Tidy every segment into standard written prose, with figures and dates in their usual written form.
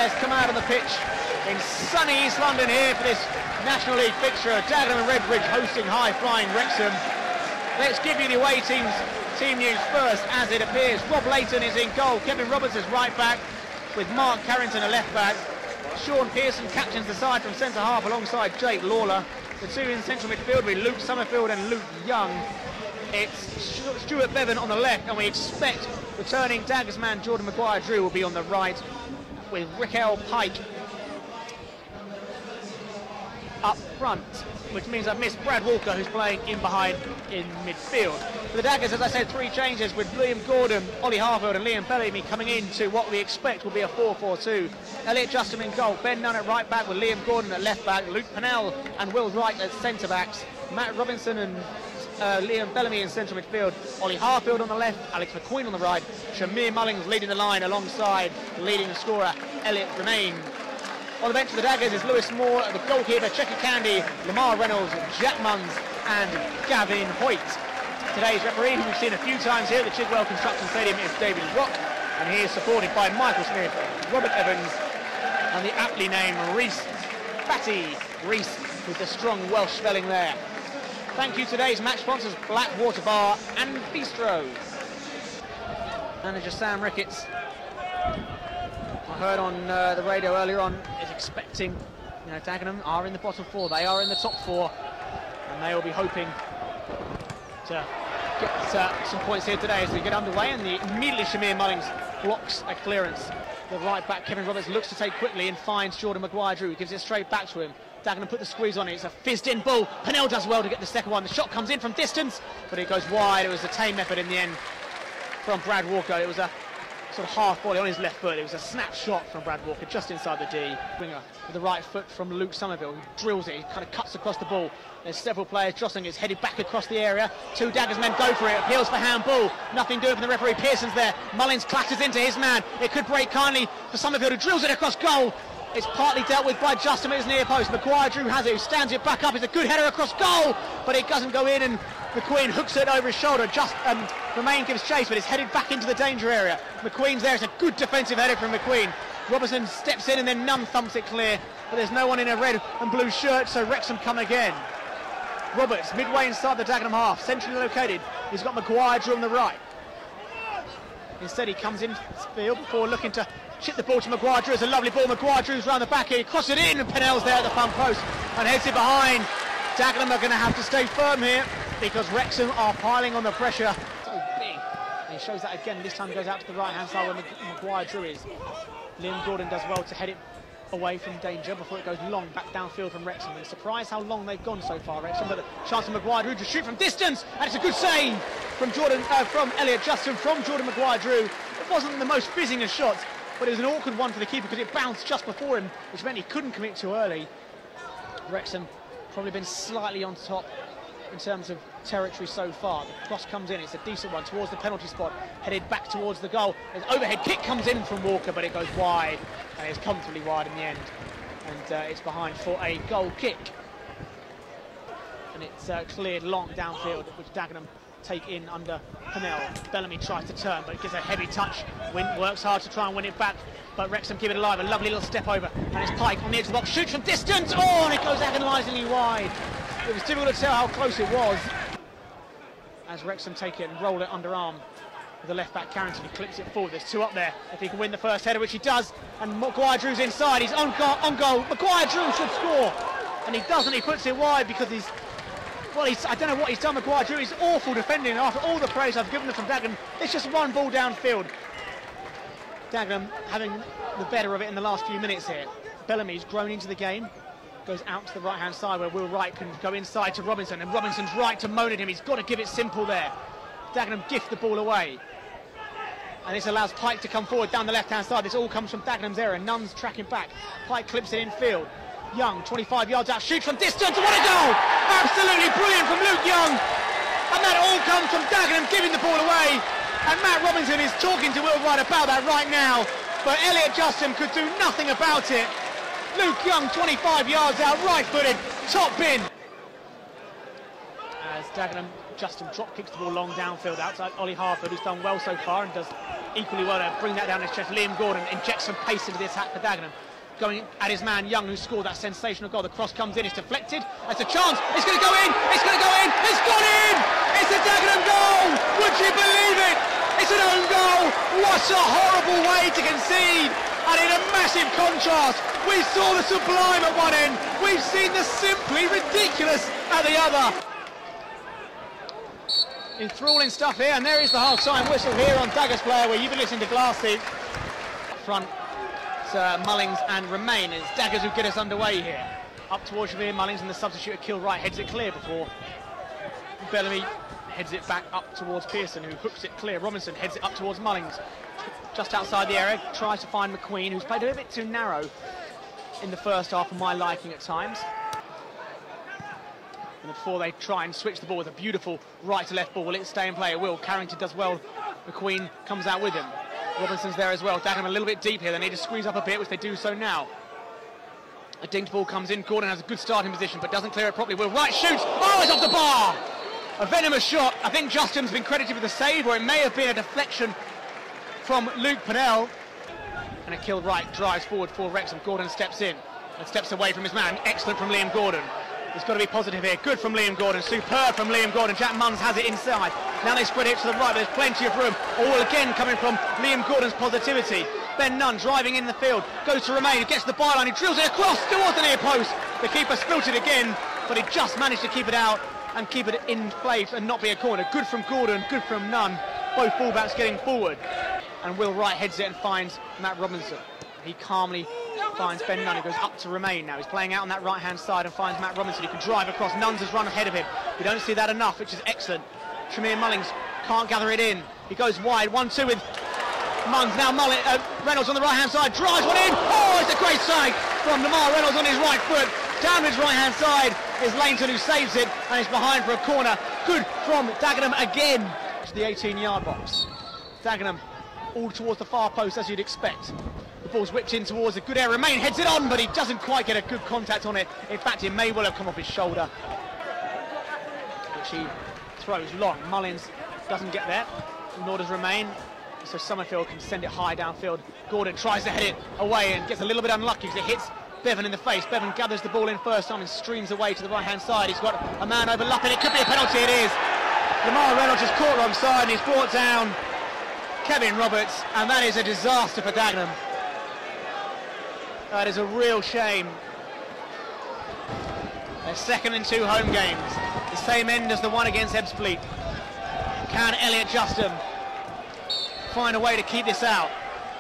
players come out on the pitch in sunny East London here for this National League fixture. Dagenham Redbridge hosting high-flying Wrexham. Let's give you the away team news first, as it appears. Rob Layton is in goal. Kevin Roberts is right back, with Mark Carrington a left back. Sean Pearson captains the side from centre half alongside Jake Lawler. The two in central midfield with Luke Summerfield and Luke Young. It's Stuart Bevan on the left, and we expect returning Daggers man Jordan Maguire-Drew will be on the right, with Raquel Pike up front, which means I've missed Brad Walker, who's playing in behind in midfield. For the Daggers, as I said, three changes, with Liam Gordon, Ollie Harfield and Liam Bellamy coming into what we expect will be a 4-4-2. Elliot Justin in goal, Ben Nunn at right back with Liam Gordon at left back, Luke Pennell and Will Wright at centre backs, Matt Robinson and Liam Bellamy in central midfield, Ollie Harfield on the left, Alex McQueen on the right, Shamir Mullings leading the line alongside the leading scorer Elliot Remain. On the bench for the Daggers is Lewis Moore, the goalkeeper, Checky Candy, Lamar Reynolds, Jack Munns and Gavin Hoyt. Today's referee, who we've seen a few times here at the Chigwell Construction Stadium, is David Rock, and he is supported by Michael Smith, Robert Evans and the aptly named Reese Batty Reese, with the strong Welsh spelling there. Thank you to today's match sponsors, Blackwater Bar and Bistro. Manager Sam Ricketts, I heard on the radio earlier on, is expecting, Dagenham are in the bottom four, they are in the top four, and they will be hoping to get some points here today as we get underway, and immediately Shamir Mullings blocks a clearance. The right back Kevin Roberts looks to take quickly and finds Jordan Maguire-Drew, gives it straight back to him. Dagenham put the squeeze on it, it's a fizzed-in ball. Pennell does well to get the second one. The shot comes in from distance, but it goes wide. It was a tame effort in the end from Brad Walker. It was a sort of half volley on his left foot. It was a snap shot from Brad Walker just inside the D. Winger with the right foot from Luke Somerville, who drills it. He kind of cuts across the ball. There's several players jostling. It's headed back across the area. Two Daggers men go for it. Appeals for handball. Nothing doing from the referee. Pearson's there. Mullins clashes into his man. It could break kindly for Somerville, who drills it across goal. It's partly dealt with by Justin at his near post. Maguire-Drew has it, who stands it back up. It's a good header across goal, but it doesn't go in, and McQueen hooks it over his shoulder. Remain gives chase, but it's headed back into the danger area. McQueen's there. It's a good defensive header from McQueen. Robertson steps in, and then Nunn thumps it clear, but there's no one in a red and blue shirt, so Wrexham come again. Roberts, midway inside the Dagenham half, centrally located. He's got Maguire-Drew on the right. Instead, he comes in field before looking to chip the ball to Maguire-Drew. It's a lovely ball. Maguire-Drew's round the back here. He crosses it in, and Pennell's there at the front post and heads it behind. Dagenham are going to have to stay firm here because Wrexham are piling on the pressure. So big. And he shows that again. This time goes out to the right-hand side where Maguire-Drew is. Liam Gordon does well to head it away from danger before it goes long back downfield from Wrexham. And surprised how long they've gone so far, Wrexham, but a chance for Maguire-Drew to shoot from distance, and it's a good save from Elliot Justin from Jordan Maguire-Drew. It wasn't the most fizzing of shots, but it was an awkward one for the keeper because it bounced just before him, which meant he couldn't commit too early. Wrexham probably been slightly on top in terms of territory so far. The cross comes in, it's a decent one towards the penalty spot, headed back towards the goal. An overhead kick comes in from Walker, but it goes wide, and it's comfortably wide in the end. And it's behind for a goal kick. And it's cleared long downfield, which Dagenham take in under Pennell. Bellamy tries to turn, but it gives a heavy touch. Works hard to try and win it back, but Wrexham keep it alive. A lovely little step over, and it's Pike on the edge of the box, shoots from distance. Oh, and it goes agonisingly wide. It was difficult to tell how close it was as Wrexham take it and roll it underarm with the left back Carrington. He clips it forward. There's two up there. If he can win the first header, which he does, and Maguire-Drew's inside, he's on goal. Maguire-Drew should score, and he doesn't. He puts it wide because I don't know what he's done. Maguire-Drew is awful defending after all the praise I've given them from Dagenham. It's just one ball downfield. Dagenham having the better of it in the last few minutes here. Bellamy's grown into the game, goes out to the right-hand side where Will Wright can go inside to Robinson, and Robinson's right to moan at him. He's got to give it simple there. Dagenham gift the ball away, and this allows Pike to come forward down the left-hand side. This all comes from Dagenham's area. Nunn's tracking back. Pike clips it in field. Young, 25 yards out, shoots from distance. What a goal! Absolutely brilliant from Luke Young. And that all comes from Dagenham giving the ball away. And Matt Robinson is talking to Will Wright about that right now. But Elliot Justin could do nothing about it. Luke Young, 25 yards out, right-footed, top bin. As Dagenham Justin drop kicks the ball long downfield outside Ollie Harford, who's done well so far and does equally well to bring that down his chest. Liam Gordon injects some pace into the attack for Dagenham, going at his man Young, who scored that sensational goal. The cross comes in, it's deflected, that's a chance, it's going to go in, it's going to go in, it's gone in! It's a Dagenham goal! Would you believe it? It's an own goal! What a horrible way to concede! And in a massive contrast, we saw the sublime at one end, we've seen the simply ridiculous at the other. Enthralling stuff here, and there is the half-time whistle here on Daggers Player, where you've been listening to Glassy. Front, Mullings and Remain. It's Daggers who get us underway here. Up towards Javier Mullings, and the substitute at Kilwright heads it clear before Bellamy heads it back up towards Pearson, who hooks it clear. Robinson heads it up towards Mullings, just outside the area, tries to find McQueen, who's played a bit too narrow in the first half for my liking at times. And before they try and switch the ball with a beautiful right to left ball, will it stay in play? It will. Carrington does well. McQueen comes out with him. Robinson's there as well. Dagenham a little bit deep here. They need to squeeze up a bit, which they do so now. A dinked ball comes in. Gordon has a good starting position, but doesn't clear it properly. Will Wright shoots. Oh, it's off the bar! A venomous shot. I think Justin's been credited with the save, or it may have been a deflection from Luke Pennell. And a Kilwright drives forward for Wrexham. Gordon steps in and steps away from his man. Excellent from Liam Gordon. He's got to be positive here. Good from Liam Gordon. Superb from Liam Gordon. Jack Munns has it inside. Now they spread it to the right, but there's plenty of room. All again coming from Liam Gordon's positivity. Ben Nunn driving in the field. Goes to Remain. He gets the byline. He drills it across towards the near post. The keeper spilt it again, but he just managed to keep it out and keep it in play and not be a corner. Good from Gordon. Good from Nunn. Both fullbacks getting forward. And Will Wright heads it and finds Matt Robinson. He calmly finds Ben Nunn, who goes up to Remain now. He's playing out on that right-hand side and finds Matt Robinson, who can drive across. Nuns has run ahead of him. We don't see that enough, which is excellent. Shamir Mullings can't gather it in. He goes wide, 1-2 with Munns. Now Reynolds on the right-hand side, drives one in. Oh, it's a great side from Lamar Reynolds on his right foot. Down his right-hand side is Laneton, who saves it, and is behind for a corner. Good from Dagenham again. To the 18-yard box. Dagenham all towards the far post, as you'd expect. The ball's whipped in towards a good area. Remain heads it on, but he doesn't quite get a good contact on it. In fact, it may well have come off his shoulder, which he throws long. Mullins doesn't get there, nor does Remain. So Summerfield can send it high downfield. Gordon tries to head it away and gets a little bit unlucky because it hits Bevan in the face. Bevan gathers the ball in first time and streams away to the right-hand side. He's got a man overlapping. It could be a penalty. It is. Lamar Reynolds is caught wrong side and he's brought down Kevin Roberts, and that is a disaster for Dagenham. That is a real shame. Their second and 2 home games, the same end as the one against Ebbsfleet. Can Elliot Justin find a way to keep this out?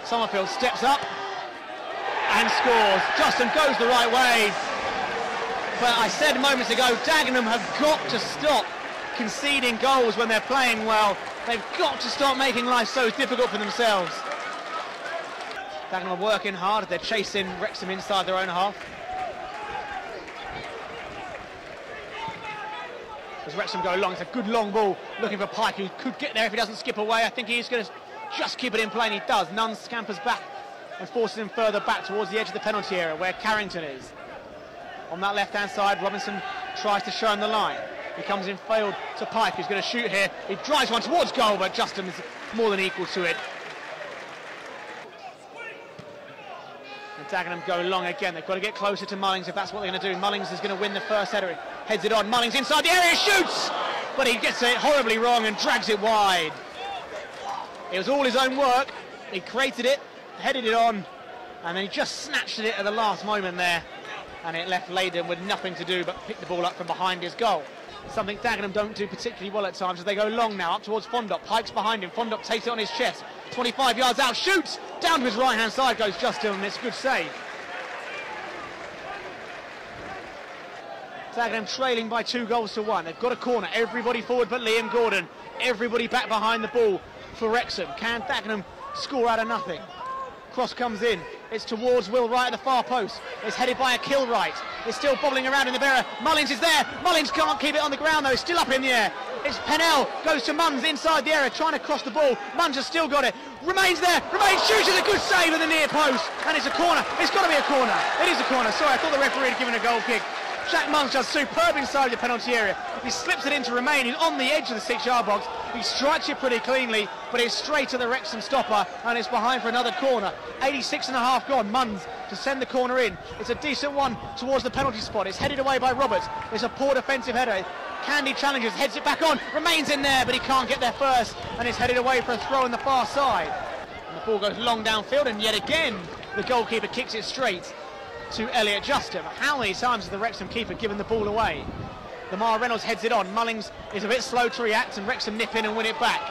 Summerfield steps up and scores. Justin goes the right way, but I said moments ago, Dagenham have got to stop conceding goals when they're playing well. They've got to stop making life so difficult for themselves. Dagenham are working hard. They're chasing Wrexham inside their own half. As Wrexham go long, it's a good long ball looking for Pike, who could get there if he doesn't skip away. I think he's going to just keep it in play, and he does. Nunn scampers back and forces him further back towards the edge of the penalty area where Carrington is. On that left-hand side, Robinson tries to show him the line. He comes in field to Pike, who's going to shoot here. He drives one towards goal, but Justin is more than equal to it. And Dagenham go long again. They've got to get closer to Mullings if that's what they're going to do. Mullings is going to win the first header. Heads it on. Mullings inside the area, shoots! But he gets it horribly wrong and drags it wide. It was all his own work. He created it, headed it on, and then he just snatched it at the last moment there. And it left Leyden with nothing to do but pick the ball up from behind his goal. Something Dagenham don't do particularly well at times as they go long now up towards Fondop. Pike's behind him. Fondop takes it on his chest. 25 yards out, shoots! Down to his right-hand side goes Justin, and it's a good save. Dagenham trailing by 2-1. They've got a corner. Everybody forward but Liam Gordon. Everybody back behind the ball for Wrexham. Can Dagenham score out of nothing? Cross comes in. It's towards Will Wright at the far post. It's headed by a Kilwright. It's still bobbling around in the bearer. Mullins is there. Mullins can't keep it on the ground though. It's still up in the air. It's Pennell. Goes to Munns inside the area, trying to cross the ball. Munns has still got it. Remains there. Remains shoots. It's a good save at the near post. And it's a corner. It's got to be a corner. It is a corner. Sorry, I thought the referee had given a goal kick. Jack Munns does superb inside the penalty area. He slips it into Remain. He's on the edge of the 6-yard box. He strikes it pretty cleanly, but it's straight to the Wrexham stopper, and it's behind for another corner. 86.5 gone. Munns to send the corner in. It's a decent one towards the penalty spot. It's headed away by Roberts. It's a poor defensive header. Candy challenges, heads it back on. Remains in there, but he can't get there first, and it's headed away for a throw on the far side. And the ball goes long downfield, and yet again the goalkeeper kicks it straight to Elliot Juster. How many times has the Wrexham keeper given the ball away? Lamar Reynolds heads it on. Mullings is a bit slow to react, and Wrexham nip in and win it back.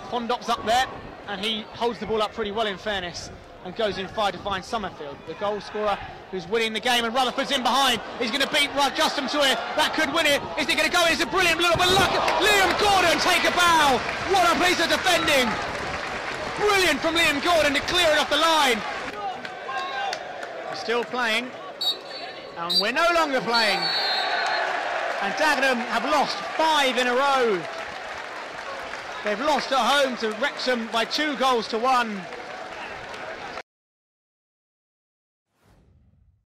Fondop's up there, and he holds the ball up pretty well in fairness, and goes in fire to find Summerfield, the goal scorer who's winning the game, and Rutherford's in behind. He's going to beat Justin to it. That could win it. Is he going to go? It's a brilliant little bit of luck. Liam Gordon take a bow. What a piece of defending. Brilliant from Liam Gordon to clear it off the line. We're still playing, and we're no longer playing. And Dagenham have lost 5 in a row. They've lost at home to Wrexham by 2 goals to 1.